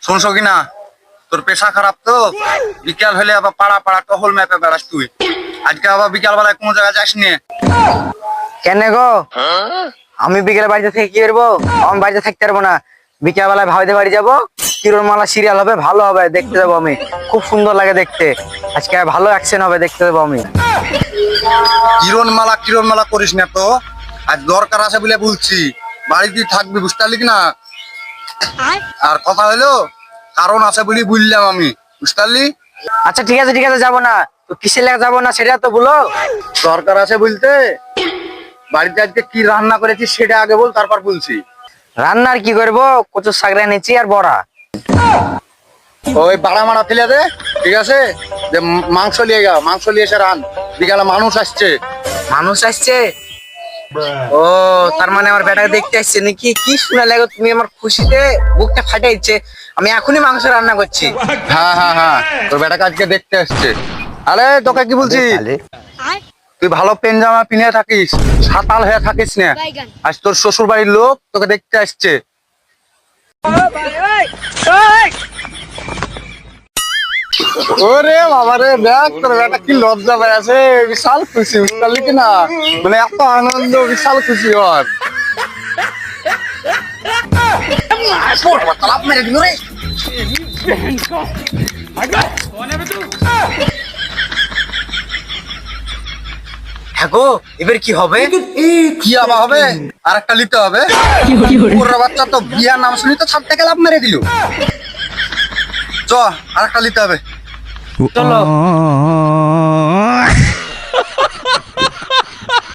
শুনছো কিনা, তোর পেশা খারাপ তো, বিকাল হলে আবার পাড়া পাড়া টহল ম্যাপে বেড়াস তুই। আজকে আবার বিকাল বেলায় কোনো জায়গায় যাস নি? কেন গো? আমি বিকেলে বাড়িতে থেকে কি করবো? আমি বাড়িতে থাকতে পারবো না। বিকেল বেলায় ভাইদের বাড়ি যাবো, কিরণমালা সিরিয়াল হবে, ভালো হবে, দেখতে যাবো আমি। খুব সুন্দর লাগে দেখতে। আজকে ভালো অ্যাকশন হবে, দেখতে যাবো আমি। কিরণ মালা করিস না তো, আজ দরকার আছে বলে বলছি। বাড়িতে থাকবি, বুঝতে পারলি কিনা? আর কথা হলো, কারণ আছে বলে বুঝলাম আমি, বুঝতে পারলি? আচ্ছা ঠিক আছে যাবো না তো, কিসের লেগে যাবো না সেটা তো বলো। দরকার আছে বলতে, বাড়িতে আজকে কি রান্না করেছিস সেটা আগে বল, তারপর বলছি। রান্নার কি করবো? কচুর শাক এনেছি আর বড়া। ওই বাড়া মারা ফেলে দে, ঠিক আছে? যে মাংস নিয়ে গা, মাংস নিয়ে এসে রান, বিকালে মানুষ আসছে। মানুষ আসছে? ও, তার মানে আমার বেটাকে দেখতে আসছে নাকি? কি শুনে লাগো তুমি, আমার খুশিতে বুকটা ফাটাইছে। আমি এখনই মাংস রান্না করছি। হ্যাঁ হ্যাঁ হ্যাঁ, তোর বেটাকে আজকে দেখতে আসছে। আরে তোকে কি বলছি, তুই ভালো পেন জামা পিনে থাকিস, সাতাল হয়ে থাকিস না। আজ তোর শ্বশুর বাড়ির লোক তোকে দেখতে আসছে। ওরে বাবা রে, দেখ তোর বেটা কি লজ্জা পায় আছে, বিশাল খুশি, বুঝতে পারলি কিনা? মানে এত আনন্দ, বিশাল খুশি ওর। হ্যাঁ গো, এবার কি হবে? কি আবার হবে? আর একটা নিতে হবে। ওর বাচ্চা তো বিয়ার নাম শুনি তো ছাদ থেকে লাভ মেরে দিল। চ, আর একটা নিতে হবে। চলো।